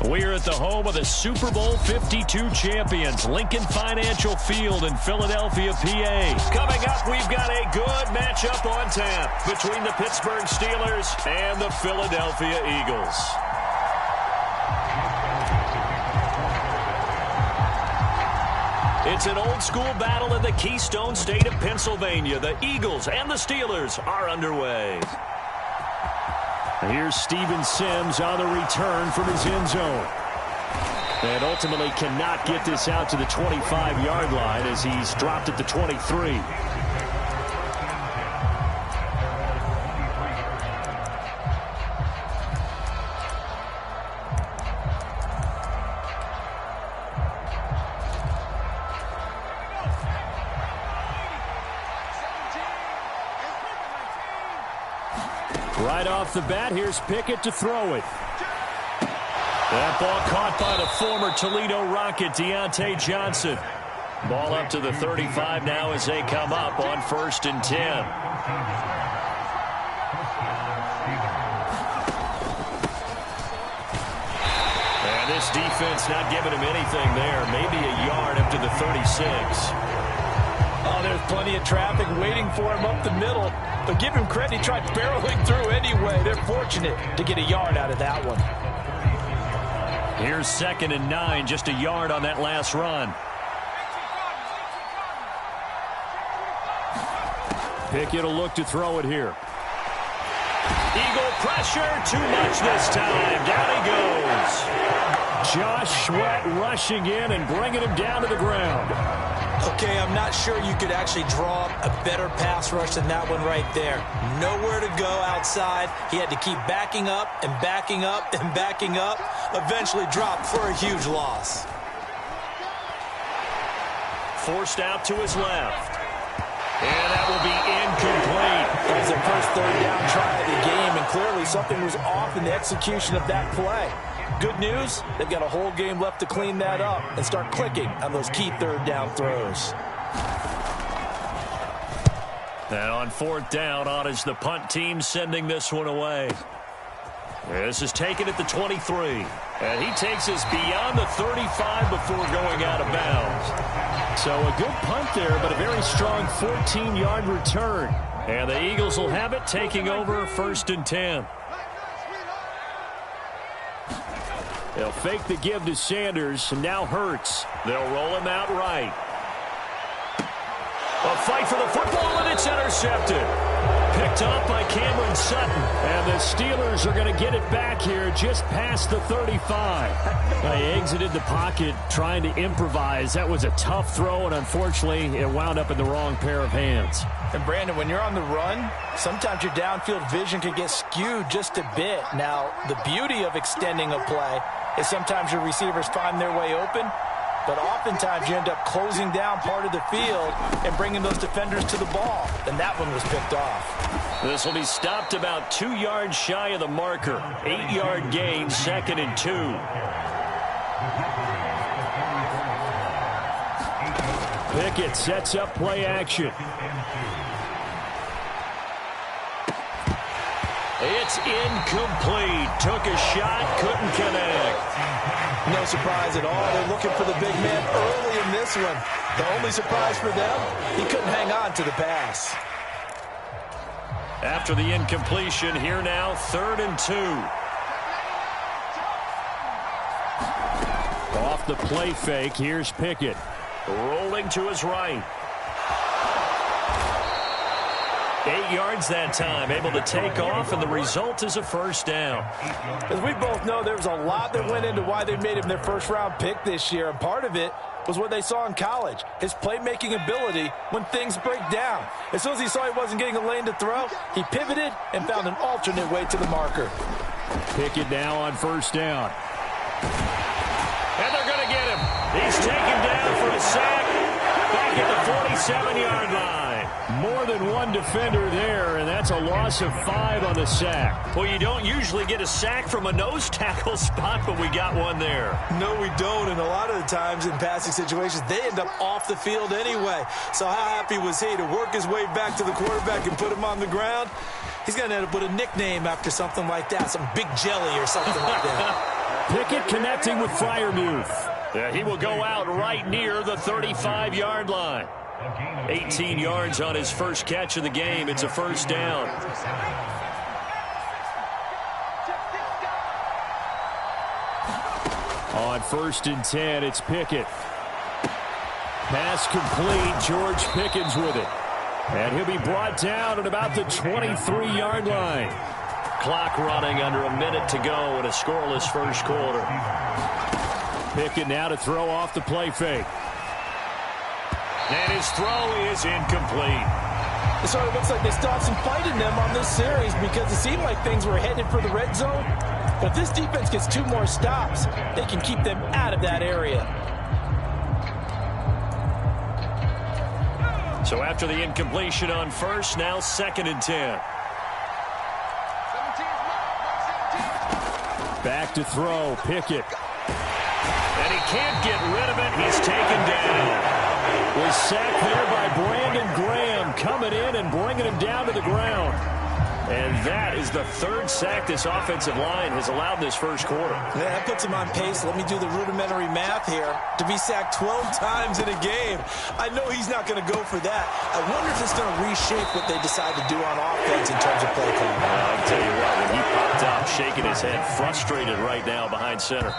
We're at the home of the Super Bowl 52 champions, Lincoln Financial Field in Philadelphia, PA. Coming up, we've got a good matchup on tap between the Pittsburgh Steelers and the Philadelphia Eagles. It's an old-school battle in the Keystone State of Pennsylvania. The Eagles and the Steelers are underway. Here's Steven Sims on the return from his end zone. And ultimately cannot get this out to the 25-yard line as he's dropped at the 23. Right off the bat, here's Pickett to throw it. That ball caught by the former Toledo Rocket, Deontay Johnson. Ball up to the 35 now as they come up on 1st and 10. And this defense not giving him anything there. Maybe a yard up to the 36. Oh, there's plenty of traffic waiting for him up the middle. But give him credit, he tried barreling through anyway. They're fortunate to get a yard out of that one. Here's 2nd and 9, just a yard on that last run. Pickett will look to throw it here. Eagle pressure, too much this time. Down he goes. Josh Sweat rushing in and bringing him down to the ground. Okay, I'm not sure you could actually draw a better pass rush than that one right there. Nowhere to go outside. He had to keep backing up and backing up and backing up. Eventually dropped for a huge loss. Forced out to his left. And that will be incomplete. That was their first 3rd down try of the game, and clearly something was off in the execution of that play. Good news, they've got a whole game left to clean that up and start clicking on those key 3rd down throws. And on 4th down, on is the punt team sending this one away. This is taken at the 23. And he takes us beyond the 35 before going out of bounds. So a good punt there, but a very strong 14-yard return. And the Eagles will have it, taking over 1st and 10. They'll fake the give to Sanders, and now Hurts. They'll roll him out right. A fight for the football, and it's intercepted. Picked up by Cameron Sutton. And the Steelers are going to get it back here just past the 35. They exited the pocket trying to improvise. That was a tough throw, and unfortunately, it wound up in the wrong pair of hands. And Brandon, when you're on the run, sometimes your downfield vision can get skewed just a bit. Now, the beauty of extending a play is sometimes your receivers find their way open, but oftentimes you end up closing down part of the field and bringing those defenders to the ball. And that one was picked off. This will be stopped about 2 yards shy of the marker. 8-yard gain, 2nd and 2. Pickett sets up play action. It's incomplete. Took a shot, couldn't connect. No surprise at all. They're looking for the big man early in this one. The only surprise for them, he couldn't hang on to the pass. After the incompletion, here now, 3rd and 2. Off the play fake, here's Pickett. Rolling to his right. 8 yards that time, able to take off, and the result is a 1st down. As we both know, there was a lot that went into why they made him their 1st-round pick this year, and part of it was what they saw in college, his playmaking ability when things break down. As soon as he saw he wasn't getting a lane to throw, he pivoted and found an alternate way to the marker. Pickett now on 1st down. And they're going to get him. He's taken down for a sack back at the 47-yard line. More than one defender there, and that's a loss of 5 on the sack. Well, you don't usually get a sack from a nose tackle spot, but we got one there. No, we don't, and a lot of the times in passing situations, they end up off the field anyway. So how happy was he to work his way back to the quarterback and put him on the ground? He's going to end up with a nickname after something like that, some Big Jelly or something like that. Pickett connecting with Freiermuth. Yeah, he will go out right near the 35-yard line. 18 yards on his first catch of the game. It's a first down. On 1st and 10, it's Pickett. Pass complete. George Pickens with it. And he'll be brought down at about the 23-yard line. Clock running under a minute to go in a scoreless first quarter. Pickett now to throw off the play fake. And his throw is incomplete. It sort of looks like they still have some fight in them on this series because it seemed like things were headed for the red zone. But if this defense gets 2 more stops, they can keep them out of that area. So after the incompletion on first, now 2nd and 10. Back to throw, Pickett. And he can't get rid of it. He's taken down. Was sacked there by Brandon Graham, coming in and bringing him down to the ground. And that is the 3rd sack this offensive line has allowed this first quarter. Yeah, that puts him on pace. Let me do the rudimentary math here. To be sacked 12 times in a game. I know he's not going to go for that. I wonder if it's going to reshape what they decide to do on offense in terms of play calling. I'll tell you what, when he popped up, shaking his head, frustrated right now behind center.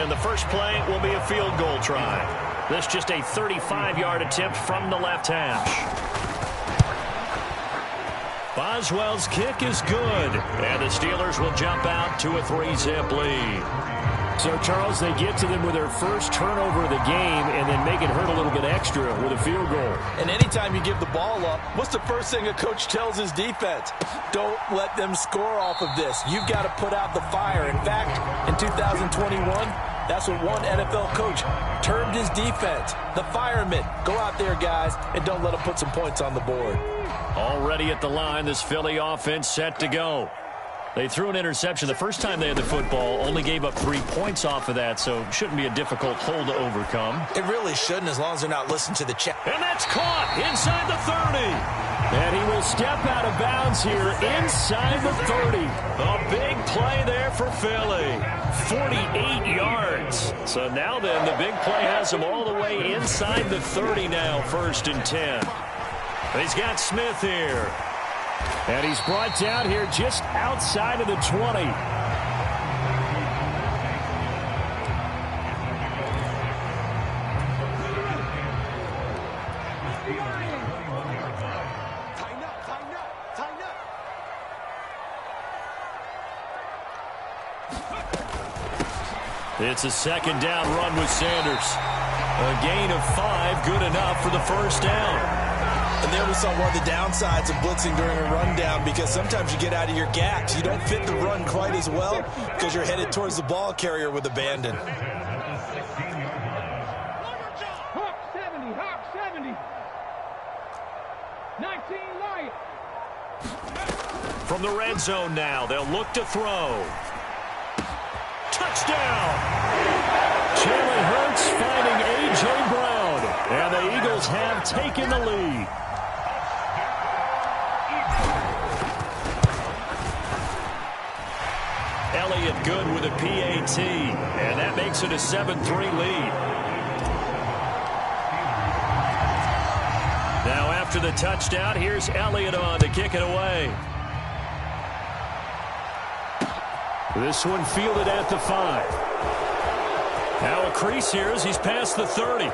And the first play will be a field goal try. This just a 35-yard attempt from the left hash. Boswell's kick is good. And the Steelers will jump out to a 3-zip lead. So, Charles, they get to them with their first turnover of the game and then make it hurt a little bit extra with a field goal. And anytime you give the ball up, what's the first thing a coach tells his defense? Don't let them score off of this. You've got to put out the fire. In fact, in 2021, that's what one NFL coach termed his defense, the firemen. Go out there, guys, and don't let them put some points on the board. Already at the line, this Philly offense set to go. They threw an interception the first time they had the football, only gave up 3 points off of that, so it shouldn't be a difficult hole to overcome. It really shouldn't, as long as they're not listening to the check. And that's caught inside the 30. And he will step out of bounds here inside the 30. A big play there for Philly. 48 yards. So now then, the big play has him all the way inside the 30 now, 1st and 10. He's got Smith here. And he's brought down here just outside of the 20. It's a 2nd down run with Sanders. A gain of 5, good enough for the first down. And there we saw one of the downsides of blitzing during a rundown, because sometimes you get out of your gaps. You don't fit the run quite as well because you're headed towards the ball carrier with abandon. Hawk 70. 19 light. From the red zone now, they'll look to throw. Touchdown! Jalen Hurts finding A.J. Brown. And the Eagles have taken the lead. Elliott good with a PAT. And that makes it a 7-3 lead. Now after the touchdown, here's Elliott on to kick it away. This one fielded at the 5. Now a crease here as he's past the 30.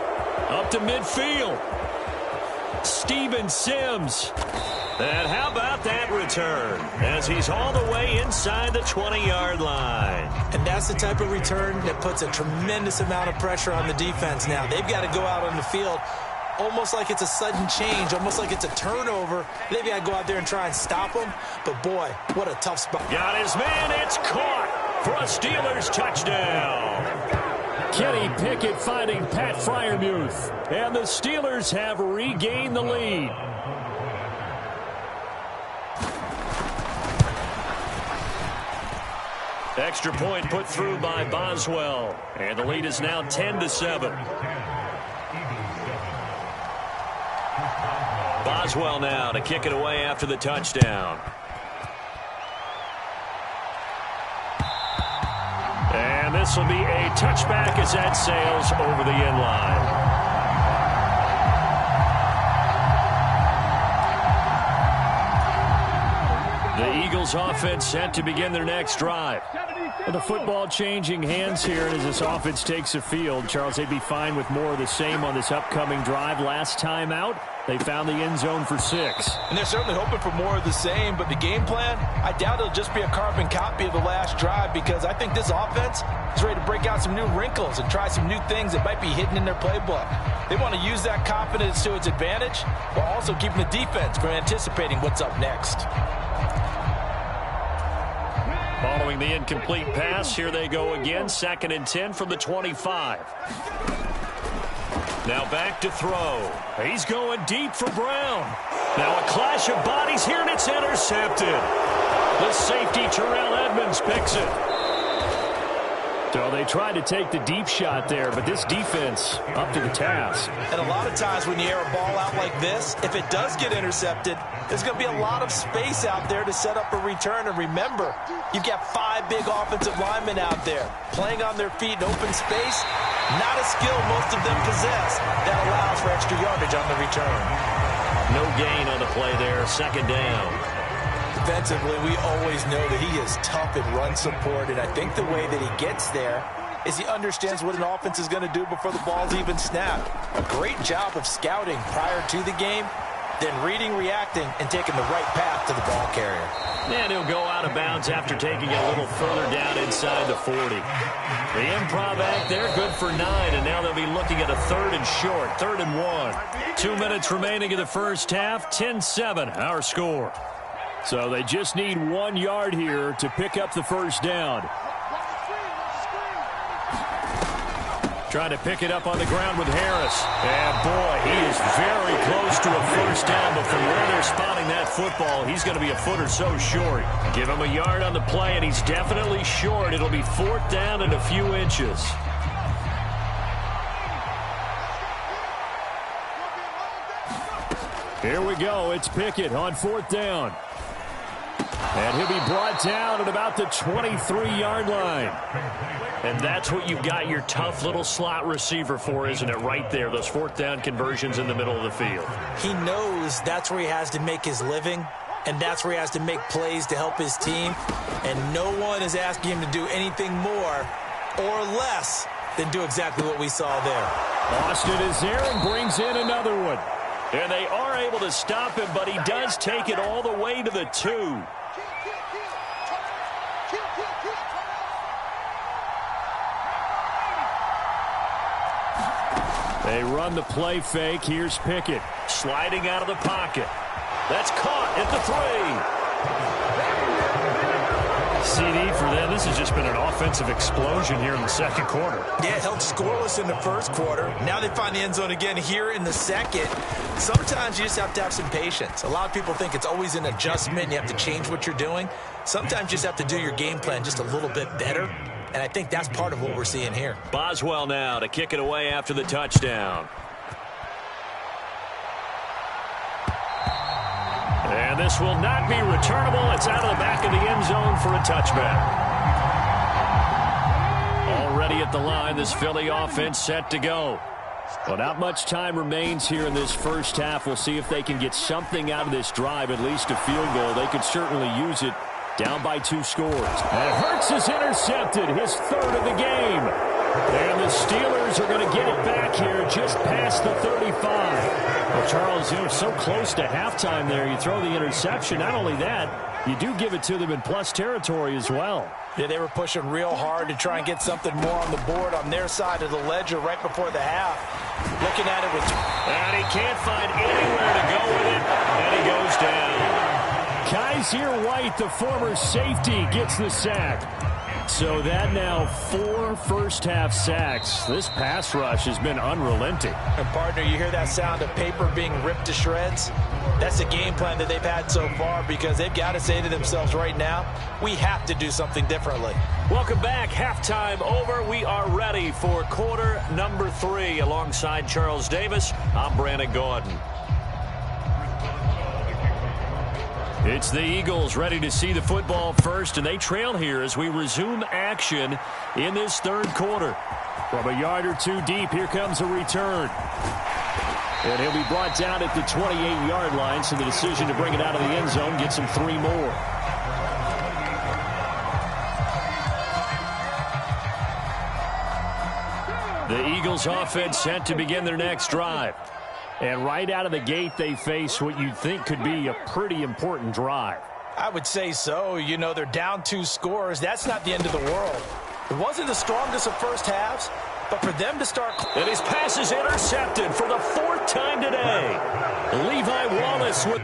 Up to midfield. Steven Sims. And how about that return as he's all the way inside the 20-yard line. And that's the type of return that puts a tremendous amount of pressure on the defense now. They've got to go out on the field almost like it's a sudden change, almost like it's a turnover. They've got to go out there and try and stop them. But, boy, what a tough spot. Got his man. It's caught for a Steelers touchdown. Kenny Pickett finding Pat Freiermuth. And the Steelers have regained the lead. Extra point put through by Boswell. And the lead is now 10-7. Boswell now to kick it away after the touchdown. And this will be a touchback as that sails over the end line. The Eagles offense set to begin their next drive. Well, the football changing hands here, and as this offense takes the field, Charles, they'd be fine with more of the same on this upcoming drive. Last time out, they found the end zone for 6. And they're certainly hoping for more of the same, but the game plan, I doubt it'll just be a carbon copy of the last drive, because I think this offense is ready to break out some new wrinkles and try some new things that might be hidden in their playbook. They want to use that confidence to its advantage while also keeping the defense from anticipating what's up next. Following the incomplete pass, here they go again. 2nd and 10 from the 25. Now back to throw. He's going deep for Brown. Now a clash of bodies here, and it's intercepted. The safety, Terrell Edmonds, picks it. So they tried to take the deep shot there, but this defense up to the task. And a lot of times when you air a ball out like this, if it does get intercepted, there's going to be a lot of space out there to set up a return. And remember, you've got 5 big offensive linemen out there playing on their feet in open space. Not a skill most of them possess that allows for extra yardage on the return. No gain on the play there. 2nd down. Defensively, we always know that he is tough in run support, and I think the way that he gets there is he understands what an offense is going to do before the ball's even snapped. A great job of scouting prior to the game, then reading, reacting, and taking the right path to the ball carrier. And he'll go out of bounds after taking it a little further down inside the 40. The improv act there, good for 9, and now they'll be looking at a 3rd and short, 3rd and 1. 2 minutes remaining in the first half, 10-7, our score. So they just need 1 yard here to pick up the first down. Trying to pick it up on the ground with Harris. And boy, he is very close to a first down, but from where they're spotting that football, he's going to be a foot or so short. Give him a yard on the play, and he's definitely short. It'll be 4th down and a few inches. Here we go. It's Pickett on 4th down. And he'll be brought down at about the 23-yard line. And that's what you've got your tough little slot receiver for, isn't it? Right there, those 4th down conversions in the middle of the field. He knows that's where he has to make his living, and that's where he has to make plays to help his team. And no one is asking him to do anything more or less than do exactly what we saw there. Austin is there and brings in another one. And they are able to stop him, but he does take it all the way to the 2. They run the play fake. Here's Pickett sliding out of the pocket. That's caught at the 3. CD for them. This has just been an offensive explosion here in the 2nd quarter. Yeah, held scoreless in the 1st quarter. Now they find the end zone again here in the 2nd. Sometimes you just have to have some patience. A lot of people think it's always an adjustment and you have to change what you're doing. Sometimes you just have to do your game plan just a little bit better. And I think that's part of what we're seeing here. Boswell now to kick it away after the touchdown. And this will not be returnable. It's out of the back of the end zone for a touchback. Already at the line, this Philly offense set to go. Well, not much time remains here in this first half. We'll see if they can get something out of this drive, at least a field goal. They could certainly use it. Down by 2 scores. And Hurts is intercepted, his 3rd of the game. And the Steelers are going to get it back here just past the 35. Well, Charles, you know, so close to halftime there. You throw the interception. Not only that, you do give it to them in plus territory as well. Yeah, they were pushing real hard to try and get something more on the board on their side of the ledger right before the half. Looking at it with... And he can't find anywhere to go with it, and he goes down. Kaiser White, the former safety, gets the sack. So that now 4 first-half sacks. This pass rush has been unrelenting. And partner, you hear that sound of paper being ripped to shreds? That's the game plan that they've had so far, because they've got to say to themselves right now, we have to do something differently. Welcome back. Halftime over. We are ready for quarter number 3. Alongside Charles Davis, I'm Brandon Gordon. It's the Eagles ready to see the football first, and they trail here as we resume action in this third quarter. From a yard or two deep, here comes a return. And he'll be brought down at the 28-yard line, so the decision to bring it out of the end zone gets him 3 more. The Eagles offense set to begin their next drive. And right out of the gate, they face what you'd think could be a pretty important drive. I would say so. You know, they're down 2 scores. That's not the end of the world. It wasn't the strongest of first halves, but for them to start... And his pass is intercepted for the 4th time today. Levi Wallace with...